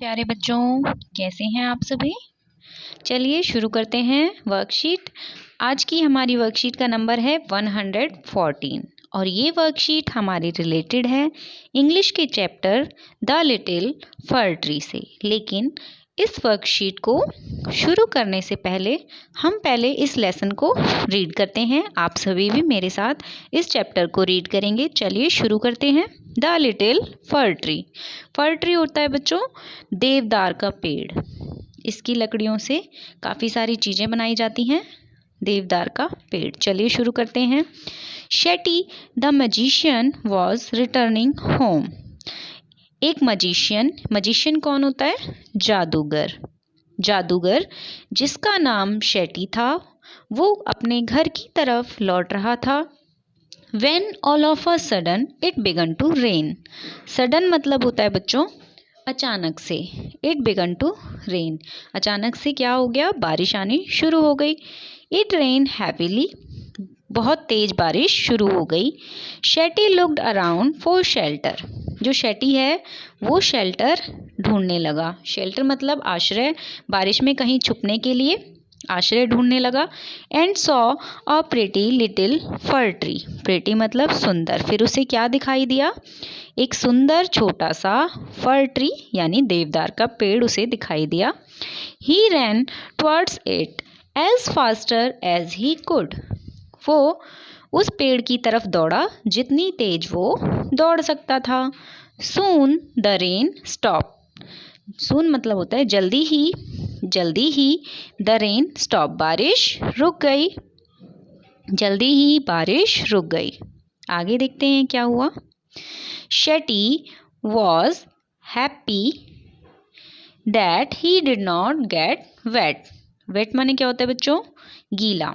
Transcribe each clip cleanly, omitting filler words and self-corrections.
प्यारे बच्चों, कैसे हैं आप सभी। चलिए शुरू करते हैं वर्कशीट। आज की हमारी वर्कशीट का नंबर है 114 और ये वर्कशीट हमारी रिलेटेड है इंग्लिश के chapter the little fir tree से। लेकिन इस वर्कशीट को शुरू करने से पहले हम पहले इस लेसन को रीड करते हैं। आप सभी भी मेरे साथ इस चैप्टर को रीड करेंगे। चलिए शुरू करते हैं। The little fir tree. For tree होता है बच्चों देवदार का पेड़। इसकी लकड़ियों से काफ़ी सारी चीज़ें बनाई जाती हैं। देवदार का पेड़। चलिए शुरू करते हैं। Shetty the magician was returning home. एक मजिशियन कौन होता है? जादूगर। जादूगर जिसका नाम शेटी था, वो अपने घर की तरफ लौट रहा था। When all of a sudden it began to rain. Sudden मतलब होता है बच्चों अचानक से। It began to rain. अचानक से क्या हो गया? बारिश आनी शुरू हो गई। It rained heavily. बहुत तेज बारिश शुरू हो गई। Shetty looked around for shelter. जो शेटी है वो शेल्टर ढूंढने लगा। शेल्टर मतलब आश्रय, बारिश में कहीं छुपने के लिए आश्रय ढूंढने लगा। And saw a pretty little fir tree. Pretty मतलब सुंदर। फिर उसे क्या दिखाई दिया? एक सुंदर छोटा सा फर ट्री यानी देवदार का पेड़ उसे दिखाई दिया। He ran towards it as faster as he could. वो उस पेड़ की तरफ दौड़ा जितनी तेज वो दौड़ सकता था। Soon the rain stop. Soon मतलब होता है जल्दी ही द रेन स्टॉप। बारिश रुक गई। जल्दी ही बारिश रुक गई। आगे देखते हैं क्या हुआ। शेटी was happy that he did not get wet. Wet माने क्या होता है बच्चों? गीला।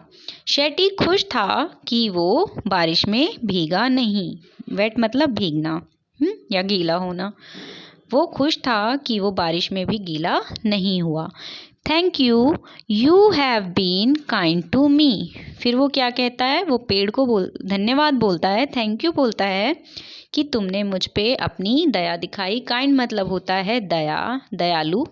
शेटी खुश था कि वो बारिश में भीगा नहीं। वेट मतलब भीगना या गीला होना। वो खुश था कि वो बारिश में भी गीला नहीं हुआ। Thank you, you have been kind to me. फिर वो क्या कहता है? वो पेड़ को धन्यवाद बोलता है, थैंक यू बोलता है कि तुमने मुझ पे अपनी दया दिखाई। काइंड मतलब होता है दया, दयालु।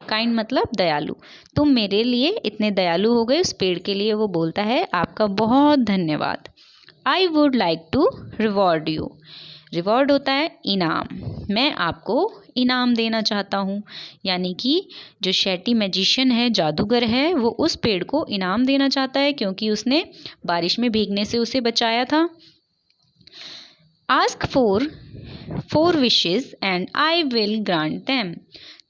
काइंड मतलब दयालु। तुम मेरे लिए इतने दयालु हो गए। उस पेड़ के लिए वो बोलता है आपका बहुत धन्यवाद। I would like to reward you. Reward होता है इनाम। मैं आपको इनाम देना चाहता हूँ। यानी कि जो शेटी मैजिशियन है, जादूगर है, वो उस पेड़ को इनाम देना चाहता है क्योंकि उसने बारिश में भीगने से उसे बचाया था। Ask for 4 wishes and I will grant them.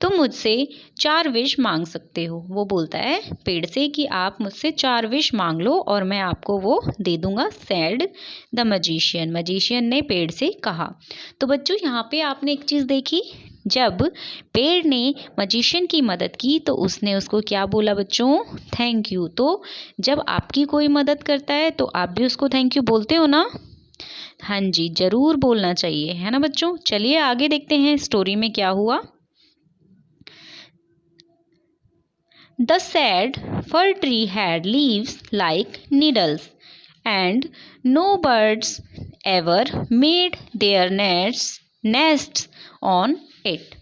तुम मुझसे 4 विश मांग सकते हो। वो बोलता है पेड़ से कि आप मुझसे 4 विश मांग लो और मैं आपको वो दे दूंगा। Sad the magician. मजिशियन ने पेड़ से कहा। तो बच्चों यहाँ पे आपने एक चीज़ देखी, जब पेड़ ने मजिशियन की मदद की तो उसने उसको क्या बोला बच्चों? Thank you. तो जब आपकी कोई मदद करता है तो आप भी उसको थैंक यू बोलते हो ना? हाँ जी, ज़रूर बोलना चाहिए, है ना बच्चों। चलिए आगे देखते हैं स्टोरी में क्या हुआ। The sad fir tree had leaves like needles, and no birds ever made their nests on it.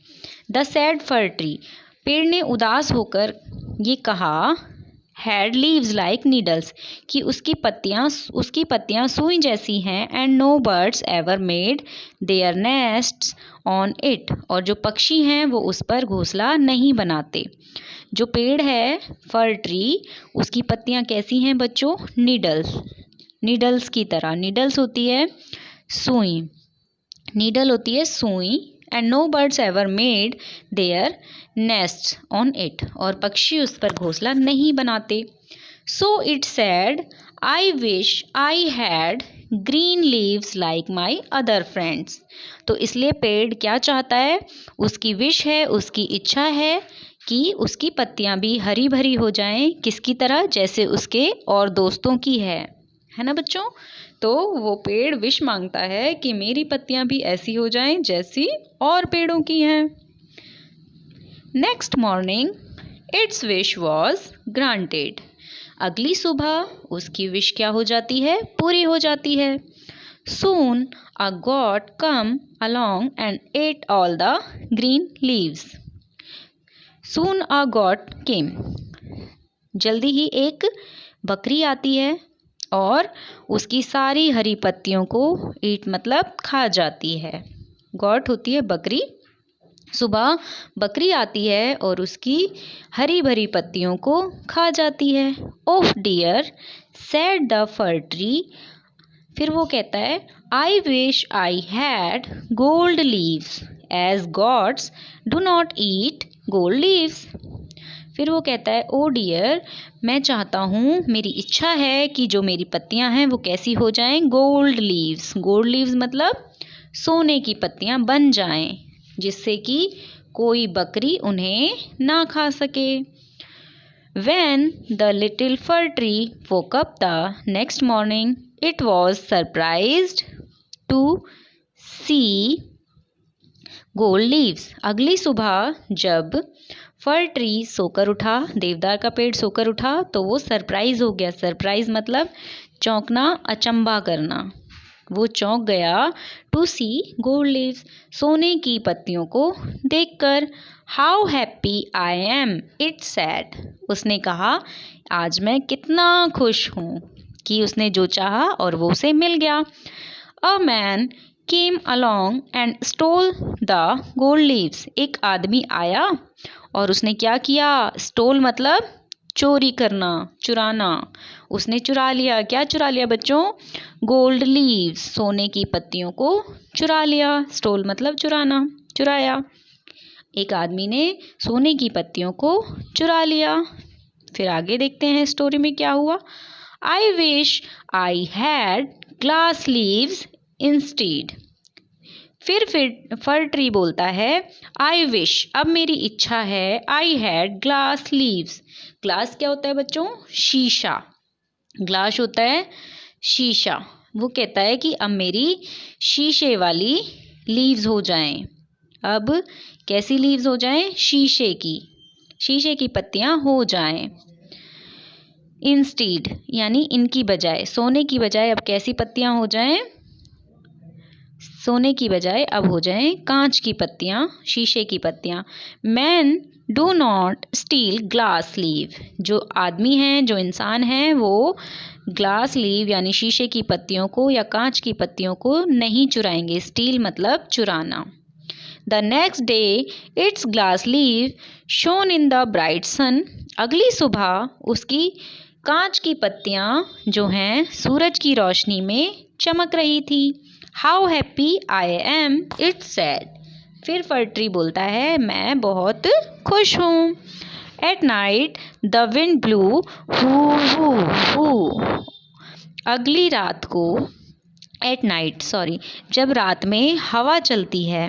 The sad fir tree. पेड़ ने उदास होकर ये कहा, had leaves like needles, कि उसकी पत्तियाँ सुई जैसी हैं, and no birds ever made their nests on it, और जो पक्षी हैं वो उस पर घोंसला नहीं बनाते। जो पेड़ है फर ट्री, उसकी पत्तियां कैसी हैं बच्चों? नीडल्स की तरह। नीडल्स होती है सुई, नीडल होती है सुई। And no birds ever made their nest on it, और पक्षी उस पर घोंसला नहीं बनाते। So it said I wish I had green leaves like my other friends. तो इसलिए पेड़ क्या चाहता है? उसकी विश है, उसकी इच्छा है कि उसकी पत्तियां भी हरी भरी हो जाएं। किसकी तरह? जैसे उसके और दोस्तों की है ना बच्चों। तो वो पेड़ विश मांगता है कि मेरी पत्तियां भी ऐसी हो जाएं जैसी और पेड़ों की हैं। Next morning it's wish was granted. अगली सुबह उसकी विश क्या हो जाती है? पूरी हो जाती है। Soon a goat come along and ate all the green leaves. Soon a goat came. जल्दी ही एक बकरी आती है और उसकी सारी हरी पत्तियों को ईट मतलब खा जाती है। गॉट होती है बकरी। सुबह बकरी आती है और उसकी हरी भरी पत्तियों को खा जाती है। Oh dear said the fir tree. फिर वो कहता है I wish I had gold leaves as gods do not eat gold leaves. फिर वो कहता है ओ डियर मैं चाहता हूँ, मेरी इच्छा है कि जो मेरी पत्तियाँ हैं वो कैसी हो जाएं, गोल्ड लीव्स। गोल्ड लीव्स मतलब सोने की पत्तियाँ बन जाएं, जिससे कि कोई बकरी उन्हें ना खा सके। When the little fir tree woke up the next morning, it was surprised to see gold leaves. अगली सुबह जब फर ट्री सोकर उठा, देवदार का पेड़ सोकर उठा, तो वो सरप्राइज हो गया। सरप्राइज मतलब चौंकना, अचंभा करना। वो चौंक गया टू सी गोल्ड लीव्स, सोने की पत्तियों को देखकर। How happy I am it said. उसने कहा आज मैं कितना खुश हूँ कि उसने जो चाहा और वो उसे मिल गया। A man came along and stall the gold leaves. एक आदमी आया और उसने क्या किया, स्टोल मतलब चोरी करना, चुराना। उसने चुरा लिया। क्या चुरा लिया बच्चों, गोल्ड लीव्स, सोने की पत्तियों को चुरा लिया। स्टोल मतलब चुराना, चुराया। एक आदमी ने सोने की पत्तियों को चुरा लिया। फिर आगे देखते हैं स्टोरी में क्या हुआ। आई wish I had glass leaves instead. फिर फर ट्री बोलता है आई विश, अब मेरी इच्छा है, I had glass leaves. Glass क्या होता है बच्चों, शीशा। ग्लास होता है शीशा। वो कहता है कि अब मेरी शीशे वाली लीव्स हो जाएं। अब कैसी लीव्स हो जाएं, शीशे की पत्तियां हो जाएं। इंस्टीड यानी इनकी बजाय, सोने की बजाय अब कैसी पत्तियां हो जाएं, सोने की बजाय अब हो जाएं कांच की पत्तियां, शीशे की पत्तियां। Man do not steal glass leave. जो आदमी हैं, जो इंसान हैं, वो ग्लास लीव यानी शीशे की पत्तियों को या कांच की पत्तियों को नहीं चुराएंगे। स्टील मतलब चुराना। The next day its glass leave shone in the bright sun. अगली सुबह उसकी कांच की पत्तियां जो हैं सूरज की रोशनी में चमक रही थी। How happy I am it said. फिर फर ट्री बोलता है मैं बहुत खुश हूँ। At night the wind blew whoo. अगली रात को, एट नाइट जब रात में हवा चलती है,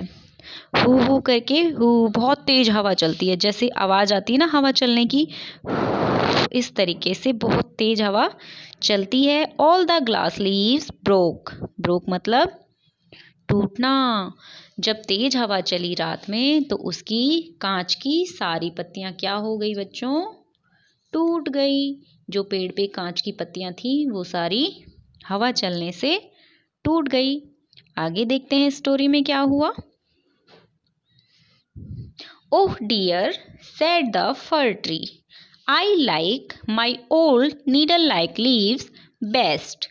हू करके, बहुत तेज हवा चलती है, जैसे आवाज आती है ना हवा चलने की, इस तरीके से बहुत तेज हवा चलती है। All the glass leaves broke मतलब टूटना। जब तेज हवा चली रात में तो उसकी कांच की सारी पत्तियां क्या हो गई बच्चों, टूट गई। जो पेड़ पे कांच की पत्तियां थी वो सारी हवा चलने से टूट गई। आगे देखते हैं स्टोरी में क्या हुआ। Oh dear said the fir tree I like my old needle like leaves best.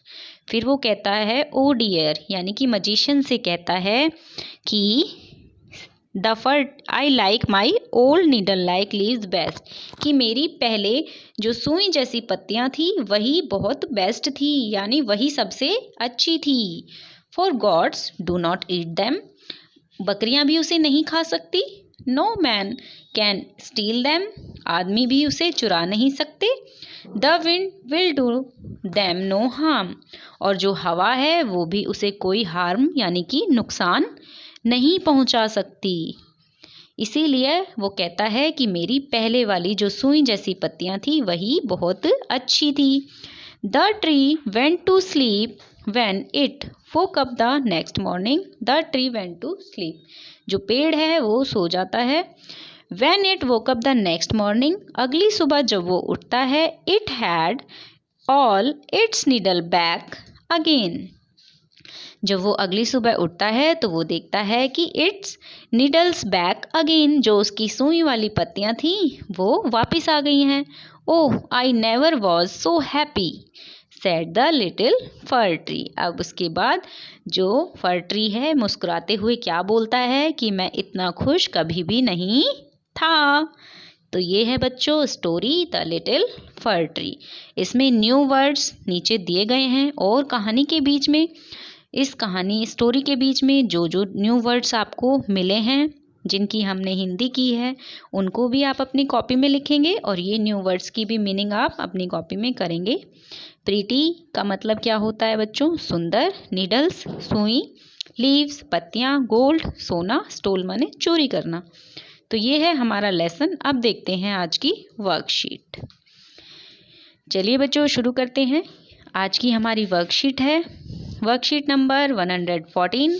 फिर वो कहता है ओ डियर यानी कि मजिशियन से कहता है कि the fir I like my old needle like leaves best, कि मेरी पहले जो सुई जैसी पत्तियां थी वही बहुत बेस्ट थी, यानी वही सबसे अच्छी थी। For gods do not eat them. बकरियां भी उसे नहीं खा सकती। No man can steal them. आदमी भी उसे चुरा नहीं सकते। The wind will do them no harm. और जो हवा है वो भी उसे कोई हार्म यानी कि नुकसान नहीं पहुंचा सकती। इसीलिए वो कहता है कि मेरी पहले वाली जो सुई जैसी पत्तियां थी वही बहुत अच्छी थी। The tree went to sleep when it woke up the next morning. The tree went to sleep. जो पेड़ है वो सो जाता है। When it woke up the next morning, अगली सुबह जब वो उठता है, it had all its needle back again. जब वो अगली सुबह उठता है तो वो देखता है कि इट्स नीडल्स बैक अगेन, जो उसकी सुई वाली पत्तियां थी वो वापस आ गई हैं। Oh I never was so happy said the little fir tree. अब उसके बाद जो फर ट्री है मुस्कुराते हुए क्या बोलता है कि मैं इतना खुश कभी भी नहीं था। तो ये है बच्चों story the little fir tree. इसमें न्यू वर्ड्स नीचे दिए गए हैं और कहानी के बीच में, इस कहानी स्टोरी के बीच में जो जो न्यू वर्ड्स आपको मिले हैं जिनकी हमने हिंदी की है उनको भी आप अपनी कॉपी में लिखेंगे और ये न्यू वर्ड्स की भी मीनिंग आप अपनी कॉपी में करेंगे। प्रीटी का मतलब क्या होता है बच्चों? सुंदर। नीडल्स सुई, लीव्स पत्तियां, गोल्ड सोना, स्टोल माने चोरी करना। तो ये है हमारा लेसन। अब देखते हैं आज की वर्कशीट। चलिए बच्चों शुरू करते हैं। आज की हमारी वर्कशीट है वर्कशीट नंबर 114।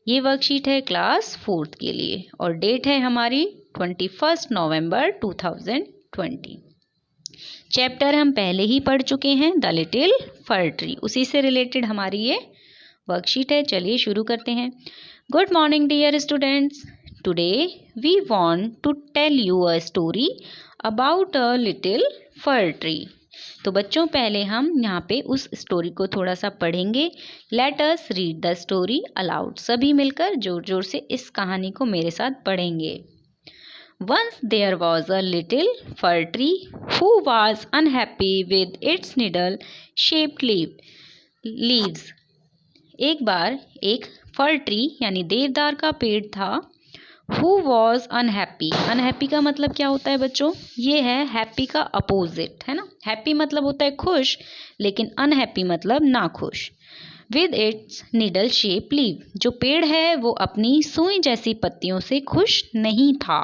ये वर्कशीट है क्लास 4th के लिए और डेट है हमारी 21 नवंबर 2020। चैप्टर हम पहले ही पढ़ चुके हैं द लिटिल फर ट्री, उसी से रिलेटेड हमारी ये वर्कशीट है। चलिए शुरू करते हैं। Good morning dear students, today we want to tell you a story about a little fir tree. तो बच्चों पहले हम यहाँ पे उस स्टोरी को थोड़ा सा पढ़ेंगे। Let us read the story allowed. सभी मिलकर जोर जोर से इस कहानी को मेरे साथ पढ़ेंगे। Once there was a little fir tree who was unhappy with its needle-shaped leaves. एक बार एक फर ट्री यानी देवदार का पेड़ था। Who was unhappy? अनहैप्पी का मतलब क्या होता है बच्चों? ये है हैप्पी का अपोजिट, है ना। हैप्पी मतलब होता है खुश, लेकिन अनहैप्पी मतलब ना खुश। With its needle shaped leaf, जो पेड़ है वो अपनी सुई जैसी पत्तियों से खुश नहीं था।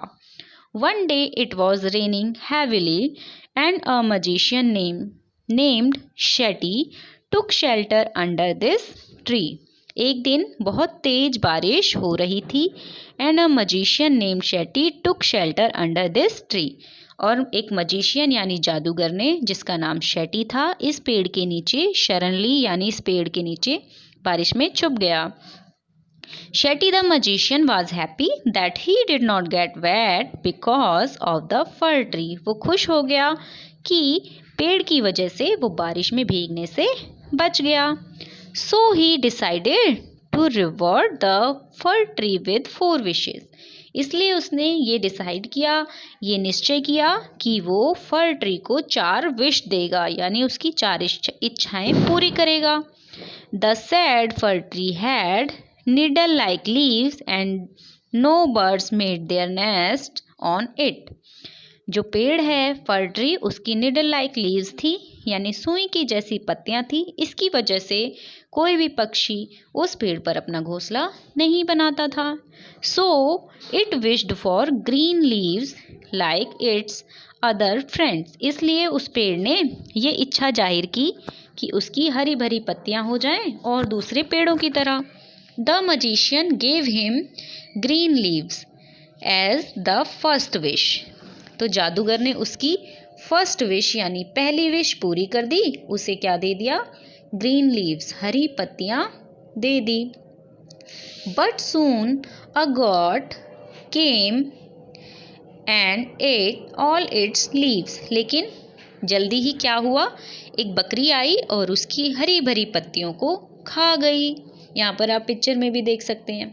One day it was raining heavily and a magician named Shetty took shelter under this tree. एक दिन बहुत तेज बारिश हो रही थी and a magician named Shetty took shelter under this tree. और एक मजिशियन यानी जादूगर ने जिसका नाम शेटी था इस पेड़ के नीचे शरण ली, यानी इस पेड़ के नीचे बारिश में छुप गया। Shetty the magician was happy that he did not get wet because of the fir tree. वो खुश हो गया कि पेड़ की वजह से वो बारिश में भीगने से बच गया। So he decided to reward the fir tree with 4 wishes. इसलिए उसने ये डिसाइड किया, ये निश्चय किया कि वो फर ट्री को 4 विश देगा, यानी उसकी 4 इच्छाएं पूरी करेगा। The sad fir tree had needle like leaves and no birds made their nest on it. जो पेड़ है फर ट्री उसकी निडल लाइक लीव्स थी यानी सुई की जैसी पत्तियां थी, इसकी वजह से कोई भी पक्षी उस पेड़ पर अपना घोंसला नहीं बनाता था। So it wished for green leaves like it's other friends. इसलिए उस पेड़ ने ये इच्छा जाहिर की कि उसकी हरी भरी पत्तियां हो जाएं और दूसरे पेड़ों की तरह। The magician gave him green leaves as the first wish. तो जादूगर ने उसकी फर्स्ट विश यानी पहली विश पूरी कर दी। उसे क्या दे दिया? ग्रीन लीव्स, हरी पत्तियां दे दी। But soon a goat came and ate all its leaves. लेकिन जल्दी ही क्या हुआ? एक बकरी आई और उसकी हरी भरी पत्तियों को खा गई। यहाँ पर आप पिक्चर में भी देख सकते हैं।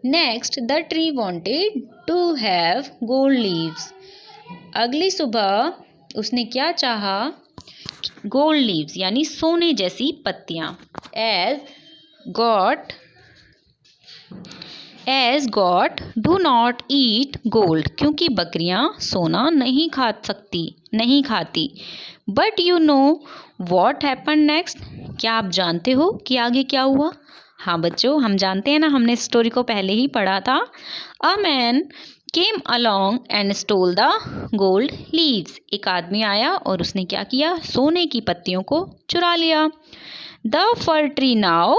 Next the tree wanted to have gold leaves. अगली सुबह उसने क्या चाहा? गोल्ड लीव्स यानी सोने जैसी पत्तियां। As goat do not eat gold, क्योंकि बकरियां सोना नहीं खाती। But you know what happen next, क्या आप जानते हो कि आगे क्या हुआ? हाँ बच्चों हम जानते हैं ना, हमने स्टोरी को पहले ही पढ़ा था। A man came along and stall the gold leaves. एक आदमी आया और उसने क्या किया? सोने की पत्तियों को चुरा लिया। The fir tree now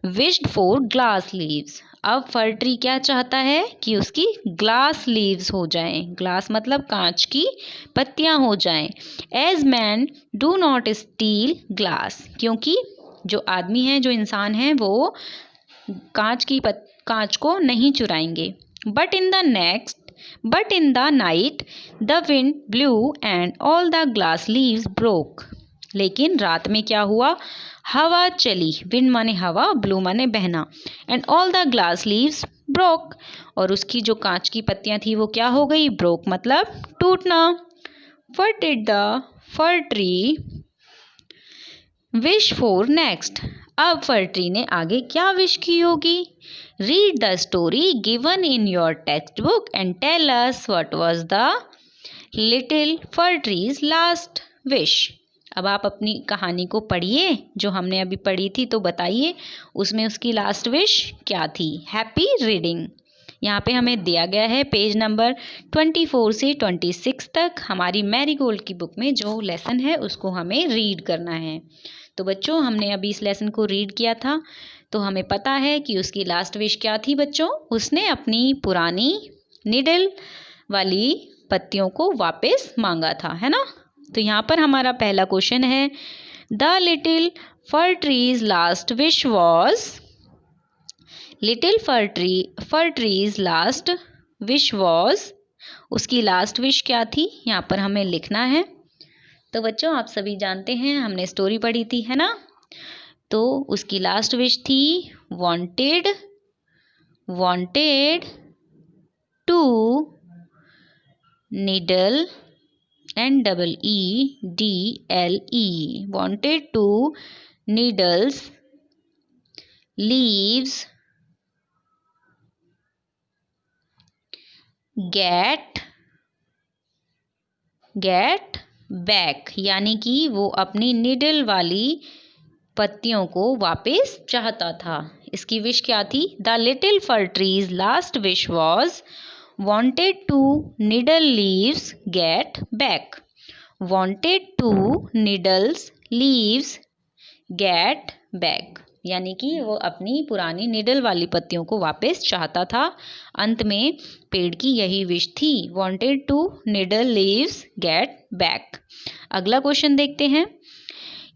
wished for glass leaves. अब फर ट्री क्या चाहता है? कि उसकी ग्लास लीव्स हो जाएं। ग्लास मतलब कांच की पत्तियां हो जाएं। As man do not steal glass, क्योंकि जो आदमी है, जो इंसान है, वो कांच को नहीं चुराएंगे। But in the night the wind blew and all the glass leaves broke. लेकिन रात में क्या हुआ? हवा चली। विंड माने हवा, ब्लू माने बहना, and all the glass leaves broke, और उसकी जो कांच की पत्तियां थी वो क्या हो गई? ब्रोक मतलब टूटना। What did the fir tree wish for next? अब फर ट्री ने आगे क्या विश की होगी? Read the story given in your text book and tell us what was the little fir tree's last wish. अब आप अपनी कहानी को पढ़िए जो हमने अभी पढ़ी थी, तो बताइए उसमें उसकी लास्ट विश क्या थी। Happy reading. यहाँ पे हमें दिया गया है पेज नंबर 24 से 26 तक हमारी मैरीगोल्ड की बुक में जो लेसन है उसको हमें रीड करना है। तो बच्चों, हमने अभी इस लेसन को रीड किया था, तो हमें पता है कि उसकी लास्ट विश क्या थी बच्चों? उसने अपनी पुरानी निडल वाली पत्तियों को वापस मांगा था, है ना। तो यहाँ पर हमारा पहला क्वेश्चन है, the little fir tree's last wish was. Little fir tree's last wish was, उसकी लास्ट विश क्या थी? यहाँ पर हमें लिखना है। तो बच्चों, आप सभी जानते हैं, हमने स्टोरी पढ़ी थी, है ना। तो उसकी लास्ट विश थी wanted to needle NEEDLE, wanted to needles leaves get back, यानी कि वो अपनी निडल वाली पत्तियों को वापस चाहता था। इसकी विश क्या थी? The little fir tree's last wish was wanted to needle leaves get back. wanted to needles leaves get back, यानी कि वो अपनी पुरानी निडल वाली पत्तियों को वापस चाहता था। अंत में पेड़ की यही विश थी, wanted to needle leaves get back। अगला क्वेश्चन देखते हैं।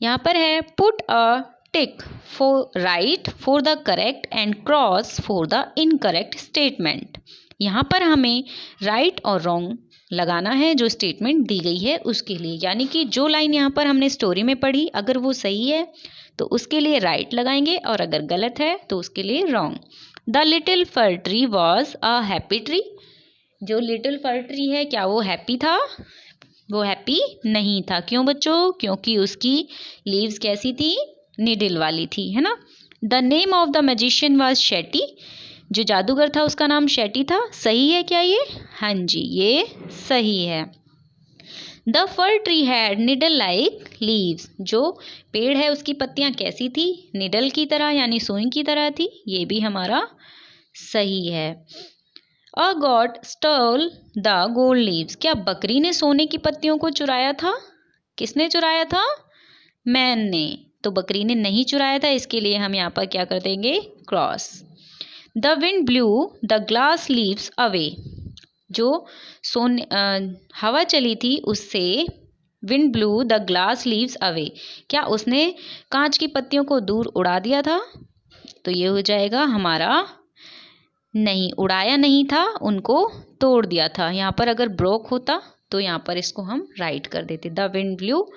यहाँ पर है, put a tick for right for the correct and cross for the incorrect statement. यहाँ पर हमें राइट और रॉन्ग लगाना है जो स्टेटमेंट दी गई है उसके लिए, यानी कि जो लाइन यहाँ पर हमने स्टोरी में पढ़ी अगर वो सही है तो उसके लिए राइट लगाएंगे, और अगर गलत है तो उसके लिए wrong. The little fir tree was a happy tree. जो लिटिल फर ट्री है क्या वो हैप्पी था? वो हैप्पी नहीं था। क्यों बच्चों? क्योंकि उसकी लीव्स कैसी थी? निडल वाली थी, है ना। The name of the magician was Shetty. जो जादूगर था उसका नाम शेटी था। सही है क्या ये? हाँ जी, ये सही है। The fir tree had needle like leaves. जो पेड़ है उसकी पत्तियां कैसी थी? निडल की तरह, यानी सुई की तरह थी। ये भी हमारा सही है। A goat stole the gold leaves. क्या बकरी ने सोने की पत्तियों को चुराया था? किसने चुराया था? मैन ने। तो बकरी ने नहीं चुराया था, इसके लिए हम यहाँ पर क्या कर देंगे? Cross. The wind blue the glass leaves away. जो हवा चली थी उससे wind blue the glass leaves away, क्या उसने कांच की पत्तियों को दूर उड़ा दिया था? तो ये हो जाएगा हमारा नहीं, उड़ाया नहीं था, उनको तोड़ दिया था। यहाँ पर अगर ब्रोक होता तो यहाँ पर इसको हम राइट कर देते। The wind blue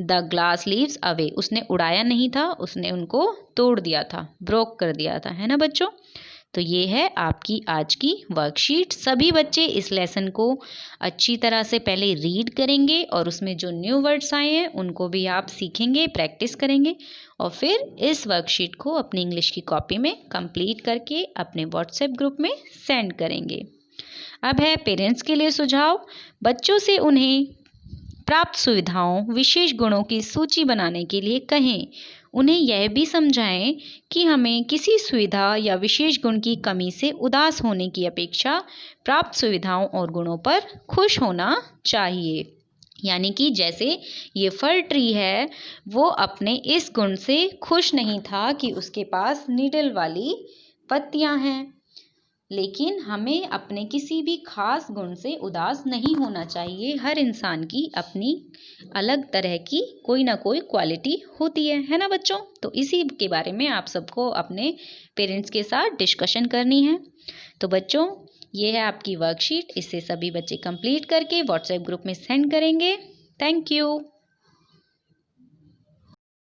the glass leaves away, उसने उड़ाया नहीं था, उसने उनको तोड़ दिया था, ब्रोक कर दिया था, है ना बच्चों। तो ये है आपकी आज की वर्कशीट। सभी बच्चे इस लेसन को अच्छी तरह से पहले रीड करेंगे और उसमें जो न्यू वर्ड्स आए हैं उनको भी आप सीखेंगे, प्रैक्टिस करेंगे, और फिर इस वर्कशीट को अपनी इंग्लिश की कॉपी में कंप्लीट करके अपने व्हाट्सएप ग्रुप में सेंड करेंगे। अब है पेरेंट्स के लिए सुझाव। बच्चों से उन्हें प्राप्त सुविधाओं, विशेष गुणों की सूची बनाने के लिए कहें। उन्हें यह भी समझाएं कि हमें किसी सुविधा या विशेष गुण की कमी से उदास होने की अपेक्षा प्राप्त सुविधाओं और गुणों पर खुश होना चाहिए। यानी कि जैसे ये फर ट्री है, वो अपने इस गुण से खुश नहीं था कि उसके पास नीडल वाली पत्तियां हैं, लेकिन हमें अपने किसी भी खास गुण से उदास नहीं होना चाहिए। हर इंसान की अपनी अलग तरह की कोई ना कोई क्वालिटी होती है ना बच्चों? तो इसी के बारे में आप सबको अपने पेरेंट्स के साथ डिस्कशन करनी है। तो बच्चों, ये है आपकी वर्कशीट। इसे सभी बच्चे कंप्लीट करके व्हाट्सएप ग्रुप में सेंड करेंगे। Thank you.